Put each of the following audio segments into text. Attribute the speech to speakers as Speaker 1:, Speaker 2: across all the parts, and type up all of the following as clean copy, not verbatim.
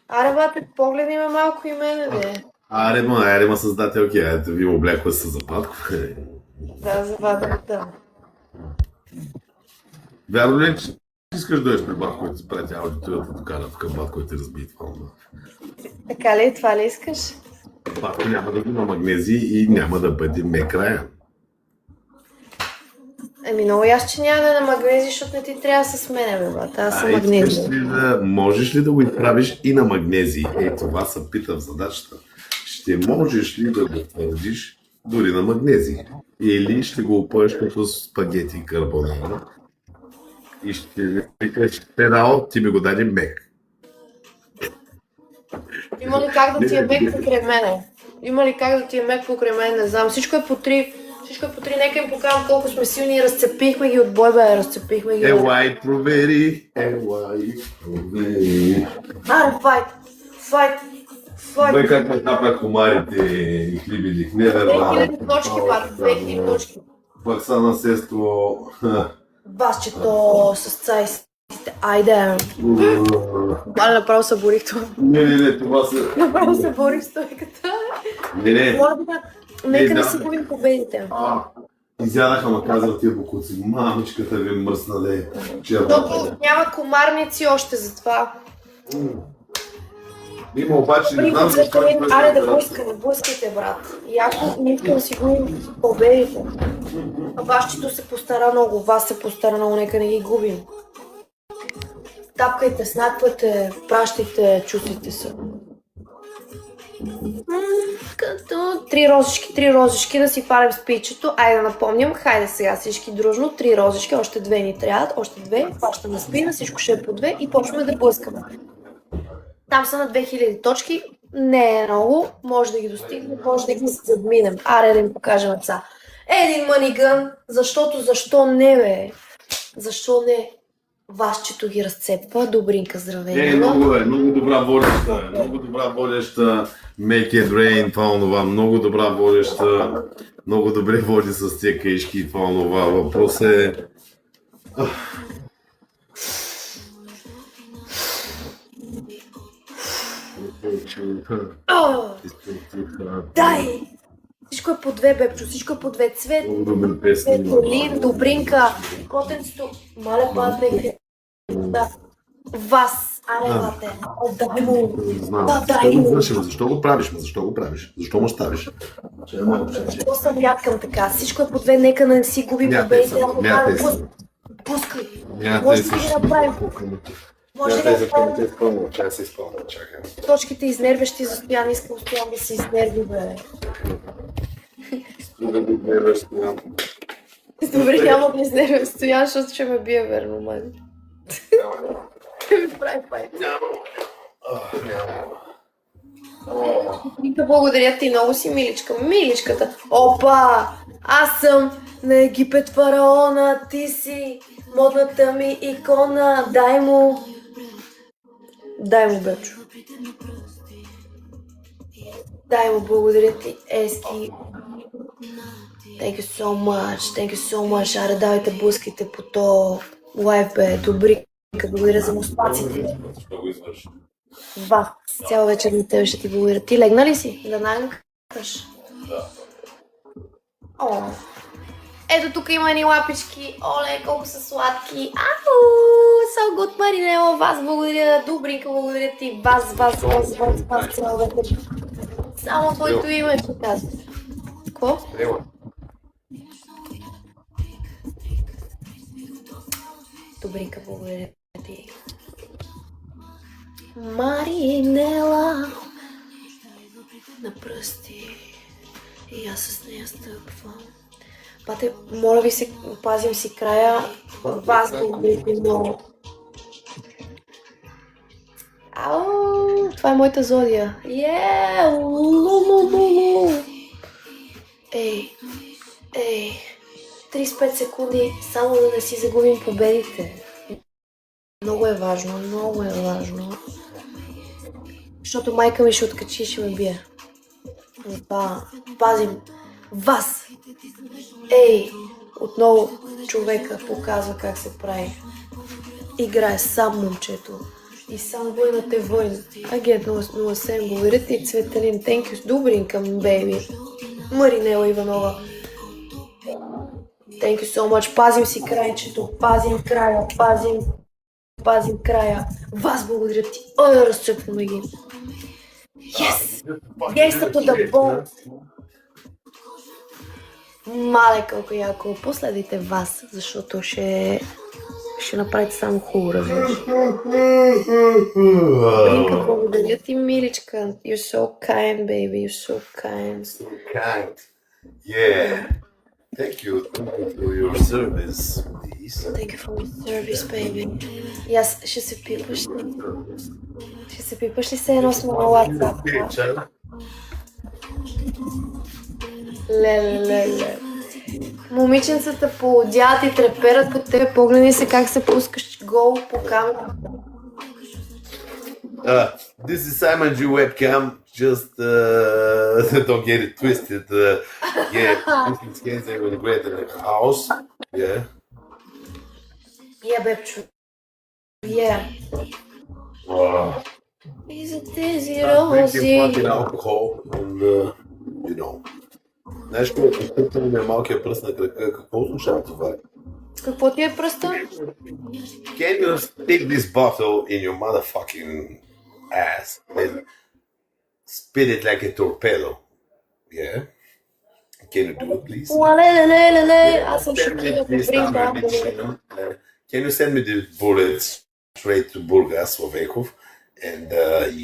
Speaker 1: Аре, бате, погледни ме малко и мене, де.
Speaker 2: Аре, създателки, ето ви обляква се за батко.
Speaker 1: Да, завадата.
Speaker 2: Вярно ли, че искаш да дойдеш при батко и ти прати аудиторията докарат към батко и те разбие това?
Speaker 1: Така ли? Това ли искаш?
Speaker 2: Батко няма да има магнезии и няма да бъде мекрая.
Speaker 1: Еми, много ясно, че няма да е на магнези, защото не ти трябва с мене, бе, бата. Аз съм магнези.
Speaker 2: Можеш ли да го изправиш и на магнезии? Това се пита в задачата. Ще можеш ли да го твърдиш дори на магнезии? Или ще го опъеш като спагети карбонара и ще викаш, педал, ти ми го даде мек.
Speaker 1: Има ли как да ти е мек покрай мене? Има ли как да ти е мек покрай мене? Не знам. Всичко е по три. Нека им покажам колко сме силни и разцепихме ги от бой, бе. Разцепихме ги.
Speaker 2: Елай, провери.
Speaker 1: Аре, файт.
Speaker 2: Бе, как ме напред комарите и хлибили. Не,
Speaker 1: 2000 точки, бат. 2000 точки.
Speaker 2: Бърса на сестро.
Speaker 1: Басчето с цайсите. Айде. Але направо се борих това.
Speaker 2: Не, това са...
Speaker 1: Направо се борих с стойката.
Speaker 2: Не.
Speaker 1: Нека да си губим победите.
Speaker 2: Изядаха, ма казал тия бокуци. Мамичката ви мръсна, де.
Speaker 1: Защото няма комарници още за това.
Speaker 2: Има обаче, не знам
Speaker 1: защо... Аре да блъскайте, брат. Яко не искам да си губим победите. Бащето се постара много, вас се постара много, нека не ги губим. Тапкайте, снаквате, пращайте, чувствайте се. Като три розички да си фалим спичето. Айде да напомням, хайде сега всички дружно, 3 розички, още 2 ни трябват, още 2, фащаме спина, всичко ще е по 2 и почваме да блъскаме. Там са на 2000 точки, не е много, може да ги достигнем, може да ги задминем. Аре да им покажем отца. Един манигън, защо не, бе? Защо не? Вашчето ги разцепва. Добринка, здравей.
Speaker 2: Много добра водеща, make it rain, това онова, много добра водеща, много добре води с тия каишки и това онова. Въпрос е...
Speaker 1: Дай! Всичко е по 2, бебчо, всичко е по 2. Цвет, Светолин, Добринка, Котенцето, маля падне. Да. Вас, аре, лате, отдай му. Дай му.
Speaker 2: Защо го правиш? Защо му ставиш?
Speaker 1: Защо съм ядкам така? Всичко е по 2, нека не си губим победите. Пускай. Може да ги направим. Може да ги направим. Точките изнервящи за Стоян, искам Стоян да се изнерви, бе. Добре, няма да изнервям Стоян, защото ще ме бие верно, май. Ми прави файт. Благодаря ти, много си миличка. Миличката. Опа! Аз съм на Египет фараона, ти си модната ми икона. Дай му, Бечо. Дай му, благодаря ти, Ески. Thank you so much. Аре, давайте блъскайте по то лайф, бе. Добри. Благодаря за мустаците. Вас, цяла вечер на тебе ще ти благодаря. Ти легна ли си? Да нанкаш?
Speaker 2: Да.
Speaker 1: О, ето тук има едни лапички. Оле, колко са сладки. Ау, so good, Маринело. Вас благодаря. Добринка, благодаря ти. Вас, цяла вечер. Само твоето име ще казвам. Какво? Добринка, благодаря ти. Маринела на пръсти и аз с нея стъпвам. Пате, моля ви се, пазим си края. Вас благодарите много. Ау, това е моята зодия. Лу. Ей, 35 секунди, само да не си загубим победите. Много е важно. Защото майка ми ще откачи и ще ме бие. Затова пазим вас. Ей, отново човека показва как се прави. Играе сам момчето. И сам войната е война. Агент 007, благодаря ти, Цветелин. Thank you. Добринка, бейби. Маринела Иванова. Thank you so much. Пазим си крайчето. Пазим края. Пазим края. Вас благодаря ти. Ой, разцъпваме ги. Yes! Yes, to the bone! Мале, колко яко. Последвайте вас, защото ще направите само хубаво, разбираш. Бринка, благодаря ти, миличка. You're so kind, baby. You're so kind.
Speaker 2: So kind. Yeah. Thank you for your service, please.
Speaker 1: Thank you for your service, baby. И аз ще се пипаш ли? Ще се пипаш ли се едно сме на WhatsApp? Леле. Момиченцата поудяват и треперат под тебе. Погледни се как се пускаш гол по камера.
Speaker 2: This is Simon G webcam. Just don't get it twisted. Yeah, this is Kenzie with great in the house. Yeah.
Speaker 1: Yeah, бебчо. Yeah. Is it dizzy
Speaker 2: Drinking fucking
Speaker 1: rosy?
Speaker 2: alcohol and you know. Знаеш какво ми е малкият пръст на крака? Какво означава това?
Speaker 1: Какво ти е пръста?
Speaker 2: Can you stick this bottle in your motherfucking ass and spit it like a torpedo? Yeah? Can you do it, please?
Speaker 1: Леле. Аз съм
Speaker 2: Send me
Speaker 1: шокирана.
Speaker 2: this number, bitch. Can you send me the bullets straight to Burgas Slovakov? And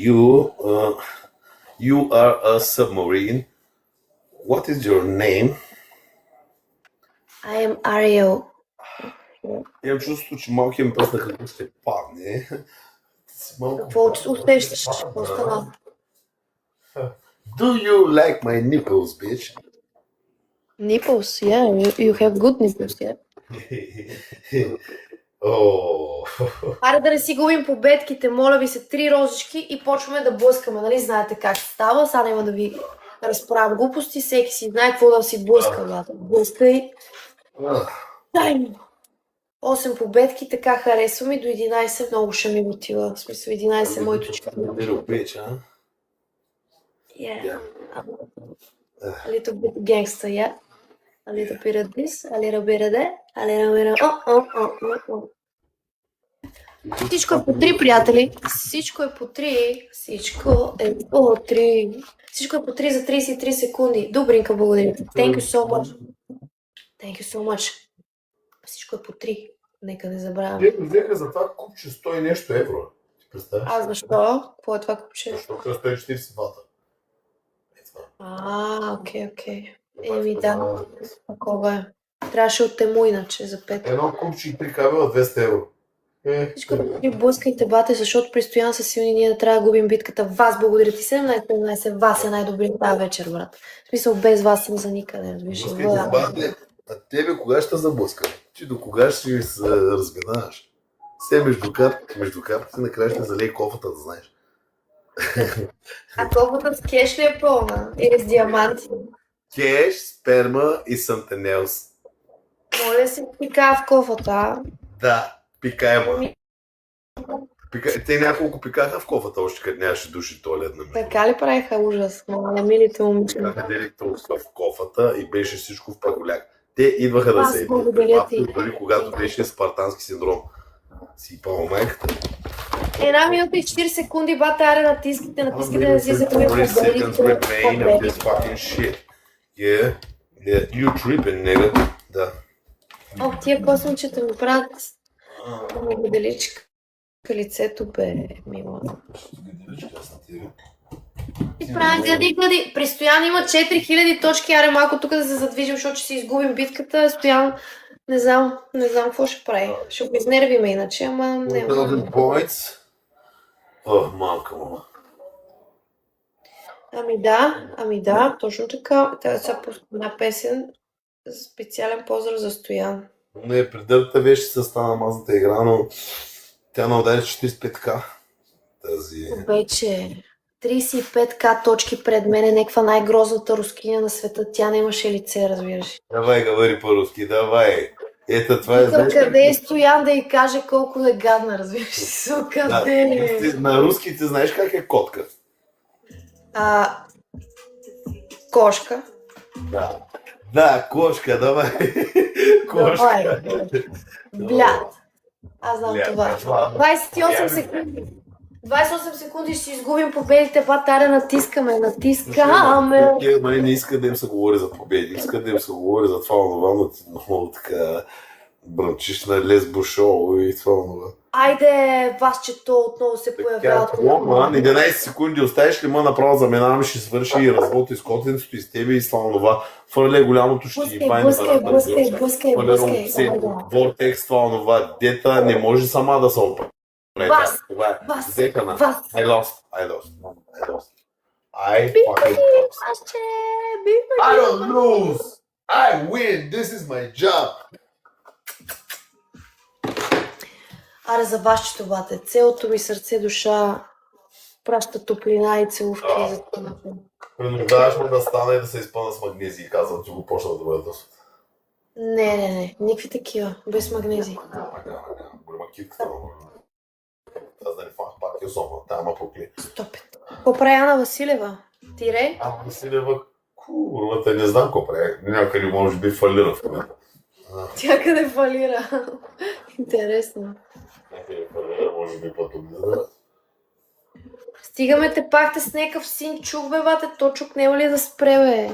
Speaker 2: you are a submarine. What is your name?
Speaker 1: I am Ariel.
Speaker 2: Имам чувство, че малкият ми пръст на крака ще падне. Малко...
Speaker 1: Какво усещаш? Какво става?
Speaker 2: Do you like my nipples, bitch?
Speaker 1: Nipples, yeah. You have good nipples, yeah. Аре да не си губим победките, моля ви се, 3 розички и почваме да блъскаме, нали знаете как става, сега няма да ви разправям глупости, всеки си знае какво да си блъска, брата. Блъскай. Дай ми. 8 победки, така харесвам и до 11 много ще ми мотива, в смисъл 11 моето чекане.
Speaker 2: Little bitch, huh?
Speaker 1: Yeah. A little bit gangster, yeah. A little bit of this, a little bit of that, a little bit of... Всичко е по 3, приятели. Всичко е по 3. Всичко е по 3. Всичко е по 3 за 33 секунди. Добринка, благодаря. Thank you so much. Thank you so much. Всичко е по 3. Нека не забравяме.
Speaker 2: Те взеха за това купче 100 и нещо евро. Ти представяш?
Speaker 1: А защо? Какво е това купче?
Speaker 2: Защото е 140 вата.
Speaker 1: Окей. Еми да, такова е. Трябваше от тему иначе за 5.
Speaker 2: Едно купче и 3 кабела 200 евро.
Speaker 1: Всичко да блъскайте бате, защото при Стоян са силни, ние не трябва да губим битката. Вас благодаря ти 17-17, вас е най-добрият тази вечер, брат. В смисъл, без вас съм за никъде, разбираш.
Speaker 2: Блъскайте бате, а тебе кога ще заблъска? Ти до кога ще се разминаваш? Все между капките накрая ще залей кофата, да знаеш.
Speaker 1: А колкото с кеш ли е пълна? Или с диаманти?
Speaker 2: Кеш, сперма и something else.
Speaker 1: Моля да си пика в кофата, а?
Speaker 2: Да, пикаема. Те няколко пикаха в кофата, още като нямаше души туалет на мен.
Speaker 1: Така ли правиха ужас? На милите момиче.
Speaker 2: Пикаха директно в кофата и беше всичко в паколяк. Те идваха да
Speaker 1: Аз
Speaker 2: се
Speaker 1: благодаря ти.
Speaker 2: дори когато беше спартански синдром. Сипала майката.
Speaker 1: 1 минута и 40 секунди, бата, аре натискайте да не си загубим
Speaker 2: 40 seconds remain of this
Speaker 1: победите.
Speaker 2: fucking shit. Yeah, you tripping, nigga. Да.
Speaker 1: О, тия космичета ми правят моделичка. Лицето бе, мила. И правя гъди. При Стоян има 4000 точки, аре малко тук да се задвижим, защото ще си изгубим битката. Стоян, не знам какво ще прави. Ще го изнервиме иначе, ама не.
Speaker 2: 1000 points. О, мамка му.
Speaker 1: Ами да, точно така. Трябва да се пусна една песен. Специален поздрав за Стоян.
Speaker 2: Не, предърта беше с стана мазната игра, но тя на удари 45к. Тази...
Speaker 1: Вече 35к точки пред мен е някаква най-грозната рускиня на света. Тя нямаше лице, разбираш.
Speaker 2: Давай, говори по-руски, давай. Ето това е,
Speaker 1: Викам,
Speaker 2: знаеш
Speaker 1: къде е Стоян да й каже колко е гадна, разбираш ли? Къде е?
Speaker 2: на руски ти знаеш как е котка?
Speaker 1: Кошка.
Speaker 2: Да. Да, кошка, давай.
Speaker 1: Давай,
Speaker 2: Кошка.
Speaker 1: блядь. Аз знам
Speaker 2: Блядь,
Speaker 1: това.
Speaker 2: това.
Speaker 1: 28 секунди. 28 секунди ще си изгубим победите, батаре, натискаме.
Speaker 2: Тия май не иска да им се говори за победи, иска да им се говори за това онова, но ти много така бръмчиш на лесбо шоу и това онова.
Speaker 1: Айде, вас, че то отново се появява.
Speaker 2: Тя пломан, 11 секунди оставиш ли ма направо заминаваме, ще свърши и развод и с котенцето и с тебе и това онова. Фърля голямото ще ги бай
Speaker 1: Блъскай.
Speaker 2: Вортекс, това онова. Дета не може сама да се оправи.
Speaker 1: Вас.
Speaker 2: Взеха на.
Speaker 1: Вас.
Speaker 2: I lost. I
Speaker 1: Бихме
Speaker 2: fucking
Speaker 1: ги,
Speaker 2: lost.
Speaker 1: масче, бихме
Speaker 2: I
Speaker 1: ги.
Speaker 2: don't lose. I win. This is my job.
Speaker 1: Аре за вашето, бате. Целото ми сърце, душа праща топлина и целувки за това.
Speaker 2: Принуждаваш ме да стана и да се изпълна с магнезии, казвам, че го почна да бъде досад.
Speaker 1: Не. Никакви такива. Без магнези.
Speaker 2: Голяма китката много. Аз да не фанах пак и особено, тама покли.
Speaker 1: Стопет. Какво прави Ана Василева? Тире?
Speaker 2: Василева, курвата, не знам какво прави. Някъде може би фалира в момента.
Speaker 1: Тя къде фалира? Интересно.
Speaker 2: Някъде фалира, може би пътом не да.
Speaker 1: Стигаме те пак с някакъв син чук, бе, бате. То чук няма ли да спре, бе?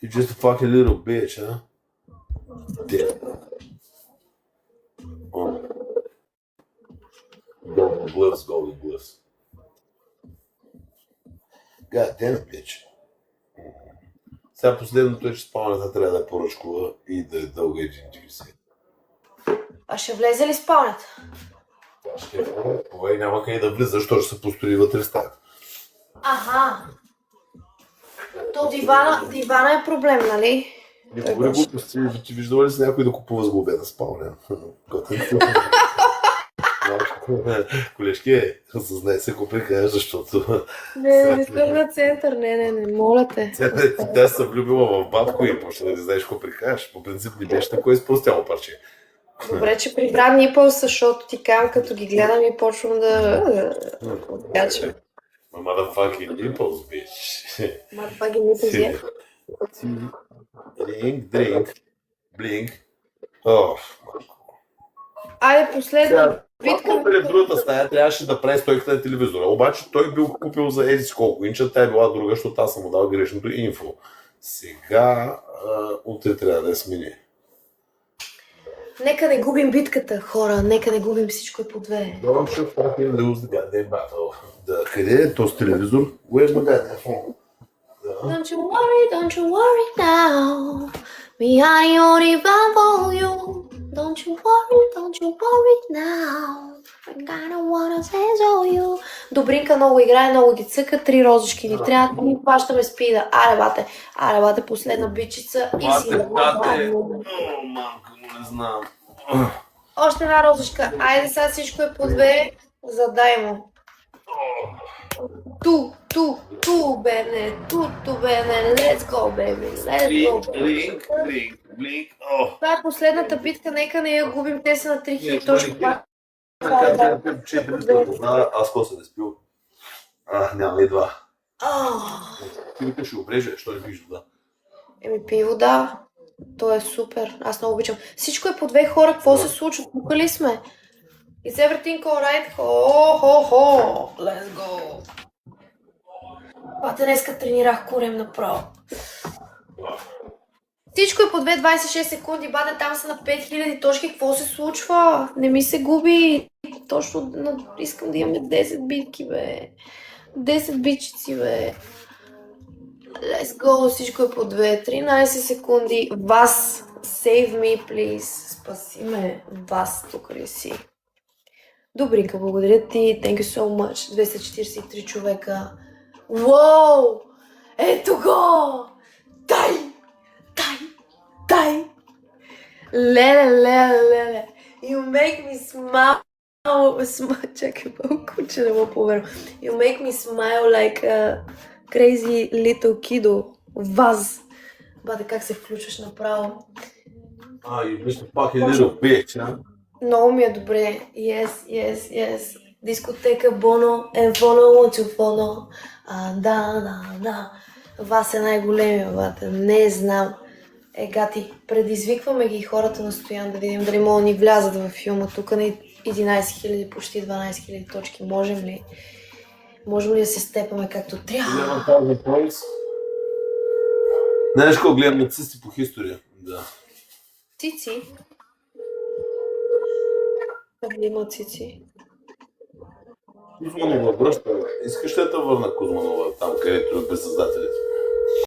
Speaker 2: You just a fucking little bitch, huh? Dead. Golden gloves. God damn it, bitch. Сега последното е, че спалнята трябва да е поръчкова и да е дълга 1,40.
Speaker 1: А ще влезе ли спалнята?
Speaker 2: Ще е поръчкова и няма къде да влиза, защото ще се построи вътре в стаята.
Speaker 1: Аха. То дивана е проблем, нали?
Speaker 2: Не говори глупости, че виждала ли си някой да купува сглобена спалня? Колежки, съзнай се, ако прикажеш, защото...
Speaker 1: Не съм на център, не, моля те.
Speaker 2: Тя се влюбила в батко и почна да не знаеш какво прикажеш. По принцип не беше такова изпростяло парче.
Speaker 1: Добре, че прибра нипълс, защото ти кам, като ги гледам и почвам да... откачам.
Speaker 2: Motherfucking nipples, bitch.
Speaker 1: Motherfucking nipples, yeah.
Speaker 2: Drink, blink. Ох,
Speaker 1: Айде, последна битка.
Speaker 2: в другата стая трябваше да прави стойката на телевизора. Обаче той бил купил за еди си колко инча, тя е била друга, защото аз съм му дал грешното инфо. Сега, утре трябва да я смени.
Speaker 1: Нека не губим битката, хора. Нека не губим всичко е по две.
Speaker 2: Don't you fucking lose the goddamn battle. Къде е този телевизор? Where's my goddamn phone?
Speaker 1: Don't you worry now. We are your rival you. Don't you worry now. I kinda wanna say so you. Добринка много играе, много ги цъка, 3 розочки ни трябва, ние плащаме спида. Аре бате, последна бичица и си
Speaker 2: О, мамка му, не знам.
Speaker 1: Още една розочка. Айде сега всичко е по 2. Задай му. Ту, бене, let's go, baby, let's go.
Speaker 2: Блинк.
Speaker 1: Това е последната битка, нека не я губим, те са на 3000 точки.
Speaker 2: Аз какво се спил? Няма и два. Ти викаш ще обрежа, що не пиш вода?
Speaker 1: Пи вода. То е супер. Аз много обичам. Всичко е по 2 хора. Какво се случва? Тук ли сме? Is everything alright? Let's go. Днеска тренирах корем направо. Всичко е по 2,26 секунди. Бате, там са на 5000 точки. Какво се случва? Не ми се губи. Точно искам да имаме 10 битки, бе. 10 бичици, бе. Let's go. Всичко е по 2. 13 секунди. Вас. Save me, please. Спаси ме. Вас, тук ли си? Добринка, благодаря ти. Thank you so much. 243 човека. Уоу! Ето го! Дай! Леле! You make me smile. Чакай малко, че не му повярвам. You make me smile like a crazy little kiddo. Ваз. Бате, как се включваш направо?
Speaker 2: You Mr. fucking little bitch, huh?
Speaker 1: Много ми е добре. Yes, yes, yes. Дискотека Боно, Енфоно, Чуфоно. Да. Вас е най-големия, бате. Не знам. Гати, предизвикваме ги хората на Стоян да видим дали могат да ни влязат във филма. Тук на 11 000, почти 12 000 точки. Можем ли? Можем ли да се степаме както трябва?
Speaker 2: Знаеш какво гледам нацисти по история? Да.
Speaker 1: Цици? Дали има цици?
Speaker 2: Кузманова връща. Искаш ли да те върна Кузманова там, където е без създателите?